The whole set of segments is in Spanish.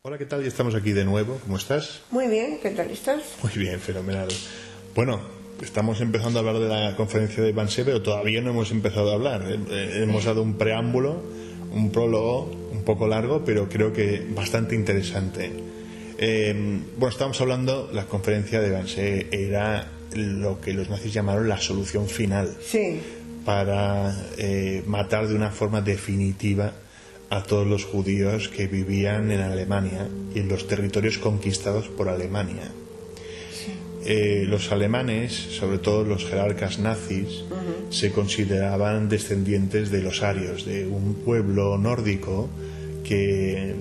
Hola, ¿qué tal? Ya estamos aquí de nuevo. ¿Cómo estás? Muy bien, ¿qué tal estás? Muy bien, fenomenal. Bueno, estamos empezando a hablar de la conferencia de Wannsee, pero todavía no hemos empezado a hablar. Hemos dado un preámbulo, un prólogo un poco largo, pero creo que bastante interesante. Bueno, estábamos hablando, la conferencia de Wannsee era lo que los nazis llamaron la solución final. Sí. Para matar de una forma definitiva a todos los judíos que vivían en Alemania y en los territorios conquistados por Alemania. Sí. Los alemanes, sobre todo los jerarcas nazis, se consideraban descendientes de los arios, de un pueblo nórdico que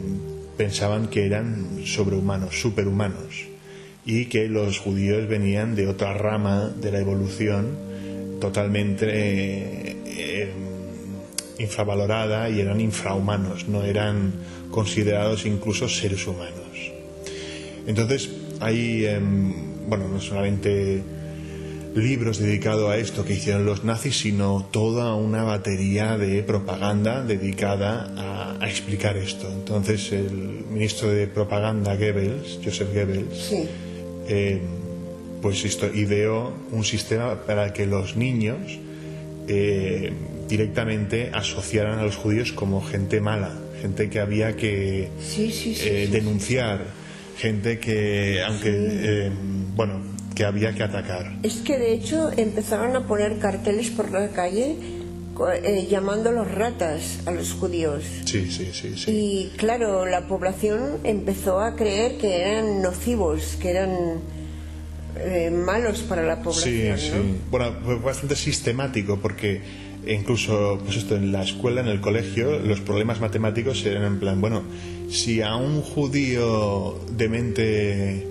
pensaban que eran sobrehumanos, superhumanos, y que los judíos venían de otra rama de la evolución totalmente infravalorada, y eran infrahumanos, no eran considerados incluso seres humanos. Entonces hay, bueno, no solamente libros dedicados a esto que hicieron los nazis, sino toda una batería de propaganda dedicada a explicar esto. Entonces el ministro de propaganda Goebbels, Joseph Goebbels, Sí. Pues ideó un sistema para que los niños directamente asociaran a los judíos como gente mala, gente que había que denunciar, gente que, aunque bueno, que había que atacar. Es que de hecho empezaron a poner carteles por la calle llamándolos ratas a los judíos. Sí. Y claro, la población empezó a creer que eran nocivos, que eran malos para la población. Sí. ¿No? Bueno, fue bastante sistemático, porque incluso pues esto, en la escuela, en el colegio, los problemas matemáticos eran en plan, bueno, si a un judío de mente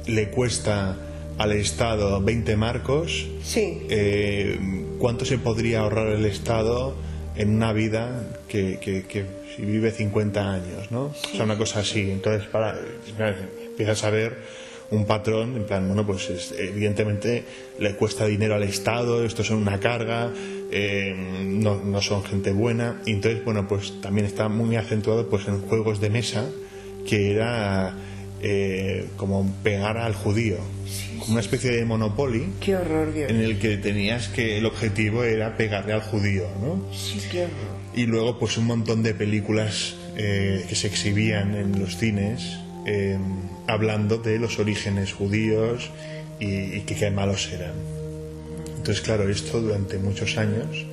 le cuesta al Estado 20 marcos, sí. ¿Cuánto se podría ahorrar el Estado en una vida que si vive 50 años, ¿no? Sí. O sea, una cosa así. Entonces empiezas a ver un patrón, en plan, bueno, pues evidentemente le cuesta dinero al Estado, estos son una carga, no son gente buena. Y entonces, bueno, pues también está muy acentuado pues en juegos de mesa, que era como pegar al judío, como una especie de Monopoly. Qué horror, Dios. En el que el objetivo era pegarle al judío, ¿no? Sí, qué horror. Y luego pues un montón de películas que se exhibían en los cines, hablando de los orígenes judíos y que qué malos eran. Entonces, claro, esto durante muchos años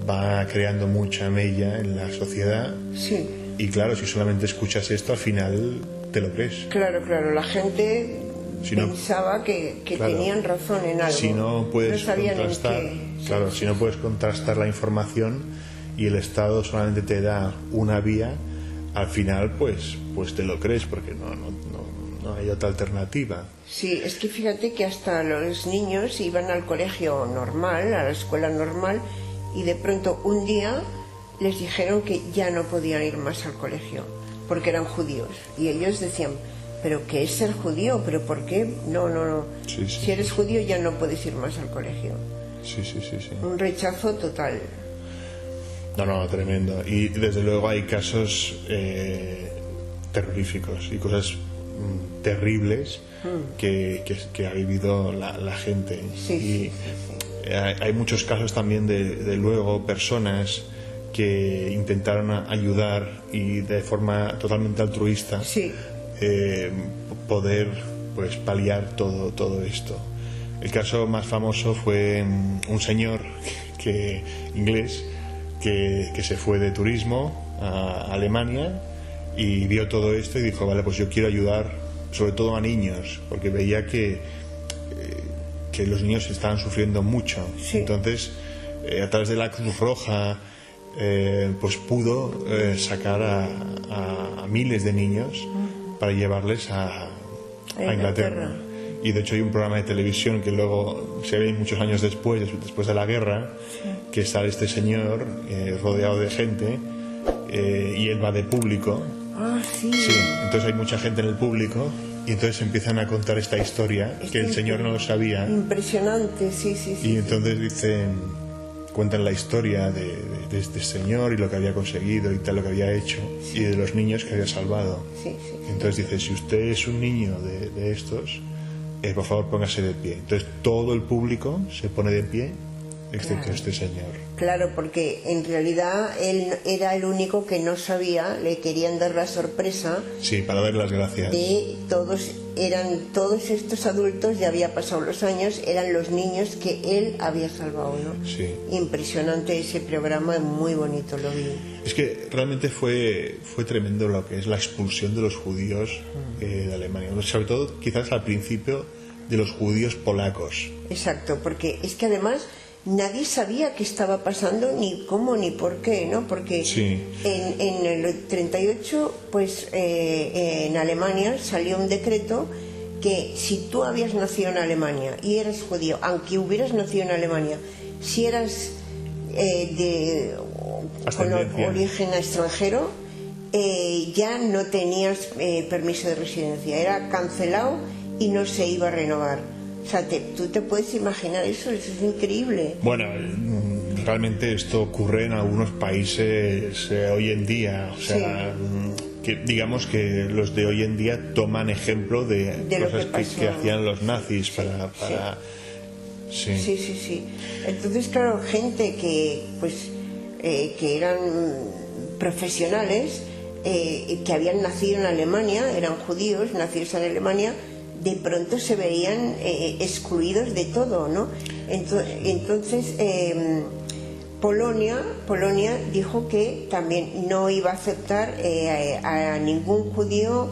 va creando mucha mella en la sociedad. Sí. Y claro, si solamente escuchas esto, al final te lo crees. Claro, la gente pensaba que claro, tenían razón en algo. Si no puedes contrastar, claro, si no puedes contrastar la información y el Estado solamente te da una vía, al final pues te lo crees, porque no hay otra alternativa. Sí, es que fíjate que hasta los niños iban al colegio normal, a la escuela normal, y de pronto un día les dijeron que ya no podían ir más al colegio porque eran judíos, y ellos decían, ¿pero qué es ser judío? ¿Pero por qué? No. Sí, si eres judío ya no puedes ir más al colegio. Sí. Un rechazo total. No, tremendo. Y desde luego hay casos terroríficos y cosas terribles que ha vivido la gente. Sí. Hay muchos casos también de luego personas que intentaron ayudar, y de forma totalmente altruista, poder pues paliar todo esto. El caso más famoso fue un señor inglés que se fue de turismo a Alemania y vio todo esto y dijo, vale, pues yo quiero ayudar sobre todo a niños, porque veía que los niños estaban sufriendo mucho. Entonces a través de la Cruz Roja pues pudo sacar a miles de niños para llevarles a Inglaterra. Y de hecho hay un programa de televisión que luego se ve muchos años después de la guerra, que sale este señor rodeado de gente, y él va de público. Sí, entonces hay mucha gente en el público, y entonces empiezan a contar esta historia que el señor no lo sabía. Impresionante, sí. Y entonces dicen, cuentan la historia de este señor y lo que había conseguido y tal, lo que había hecho, y de los niños que había salvado. Sí. Entonces dice, si usted es un niño de estos, por favor póngase de pie. Entonces todo el público se pone de pie, excepto este señor. Claro, porque en realidad él era el único que no sabía, le querían dar la sorpresa. Sí, para dar las gracias. De todos estos adultos, ya había pasado los años, eran los niños que él había salvado, ¿no? Sí. Impresionante ese programa, muy bonito, lo vi. Es que realmente fue tremendo lo que es la expulsión de los judíos de Alemania, sobre todo quizás al principio de los judíos polacos. Exacto, porque es que además nadie sabía qué estaba pasando, ni cómo, ni por qué, ¿no? Porque sí. en el 38, pues en Alemania salió un decreto que si tú habías nacido en Alemania y eras judío, aunque hubieras nacido en Alemania, si eras con origen extranjero, ya no tenías permiso de residencia, era cancelado y no se iba a renovar. O sea, tú te puedes imaginar eso es increíble. Bueno, realmente esto ocurre en algunos países hoy en día. O sea, que digamos que los de hoy en día toman ejemplo de cosas que hacían los nazis para... Sí. Entonces, claro, gente que eran profesionales, que habían nacido en Alemania, eran judíos nacidos en Alemania, de pronto se veían excluidos de todo, ¿no? Entonces Polonia dijo que también no iba a aceptar a ningún judío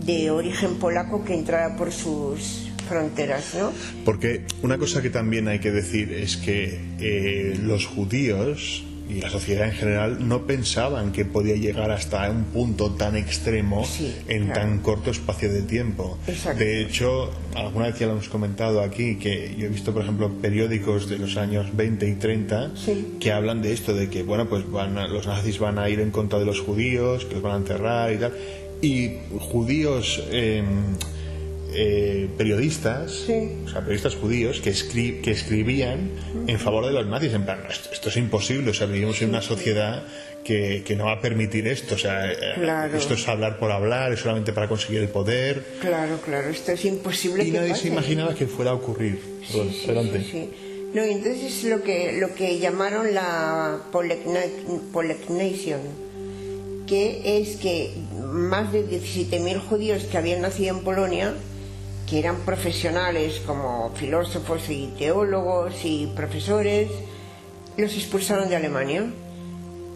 de origen polaco que entrara por sus fronteras, ¿no? Porque una cosa que también hay que decir es que los judíos y la sociedad en general no pensaban que podía llegar hasta un punto tan extremo en tan corto espacio de tiempo. Exacto. De hecho, alguna vez ya lo hemos comentado aquí, que yo he visto, por ejemplo, periódicos de los años 20 y 30 que hablan de esto, de que bueno, pues los nazis van a ir en contra de los judíos, que los van a enterrar y tal, y judíos periodistas, o sea, periodistas judíos que escribían en favor de los nazis, en plan, esto es imposible, o sea, vivimos en una sociedad que no va a permitir esto, o sea, esto es hablar por hablar, es solamente para conseguir el poder. Claro, esto es imposible. Y nadie se imaginaba que fuera a ocurrir. Sí. No, entonces lo que llamaron la Poleknation, que es que más de 17.000 judíos que habían nacido en Polonia, que eran profesionales como filósofos y teólogos y profesores, los expulsaron de Alemania.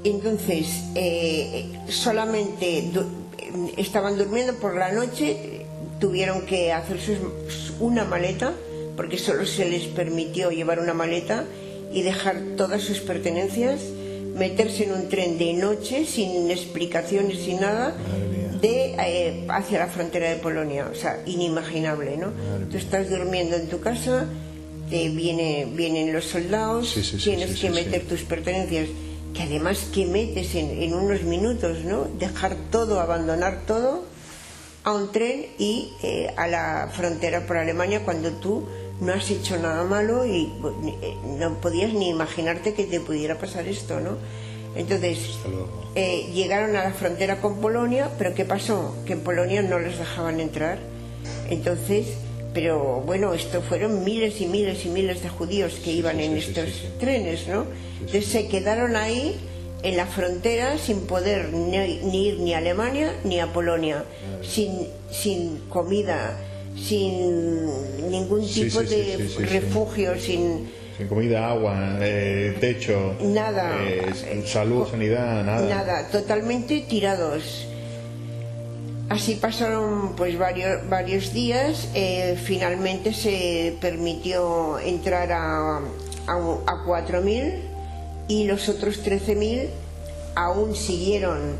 Entonces solamente estaban durmiendo por la noche, tuvieron que hacerse una maleta, porque solo se les permitió llevar una maleta y dejar todas sus pertenencias, meterse en un tren de noche sin explicaciones, sin nada, hacia la frontera de Polonia. O sea, inimaginable, ¿no? Tú estás durmiendo en tu casa, vienen los soldados, tienes que meter tus pertenencias, que además que metes en unos minutos, ¿no? Dejar todo, abandonar todo a un tren y a la frontera por Alemania, cuando tú no has hecho nada malo y no podías ni imaginarte que te pudiera pasar esto, ¿no? Entonces llegaron a la frontera con Polonia, pero ¿qué pasó? Que en Polonia no les dejaban entrar. Entonces, pero bueno, esto fueron miles y miles y miles de judíos que iban en estos trenes, ¿no? Entonces se quedaron ahí en la frontera sin poder ni ir ni a Alemania ni a Polonia, sin comida, sin ningún tipo de refugio, sin comida, agua, techo, nada, salud, sanidad, nada, totalmente tirados. Así pasaron pues varios días. Finalmente se permitió entrar a 4.000 y los otros 13.000 aún siguieron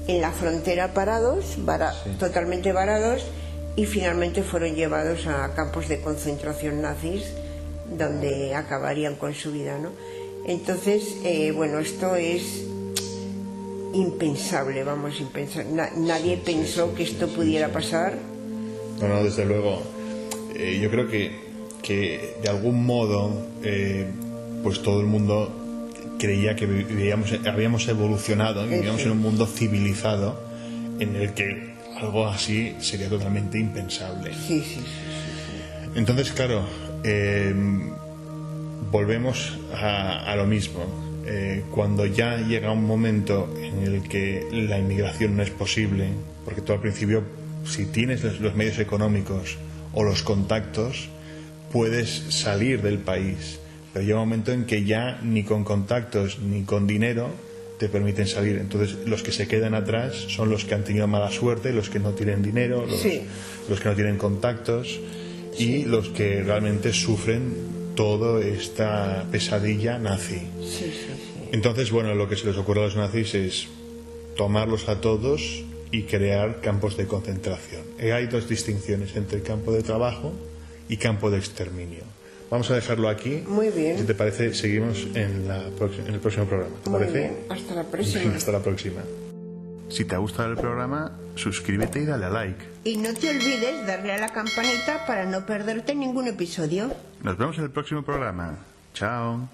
en la frontera parados, totalmente varados, y finalmente fueron llevados a campos de concentración nazis, donde acabarían con su vida, ¿no? Entonces, bueno, esto es impensable, nadie pensó que esto pudiera pasar. No, desde luego. Yo creo que de algún modo, pues todo el mundo creía que habíamos evolucionado, vivíamos en un mundo civilizado en el que algo así sería totalmente impensable. Sí. Entonces, claro, volvemos a lo mismo. Cuando ya llega un momento en el que la inmigración no es posible, porque tú al principio, si tienes los medios económicos o los contactos, puedes salir del país, pero llega un momento en que ya ni con contactos ni con dinero te permiten salir. Entonces los que se quedan atrás son los que han tenido mala suerte, los que no tienen dinero, los que no tienen contactos y los que realmente sufren toda esta pesadilla nazi. Entonces, bueno, lo que se les ocurre a los nazis es tomarlos a todos y crear campos de concentración. Hay dos distinciones entre campo de trabajo y campo de exterminio. Vamos a dejarlo aquí. Muy bien. Si te parece, seguimos en el próximo programa. ¿Te parece? Muy bien. Hasta la próxima. Hasta la próxima. Si te ha gustado el programa, suscríbete y dale a like. Y no te olvides darle a la campanita para no perderte ningún episodio. Nos vemos en el próximo programa. Chao.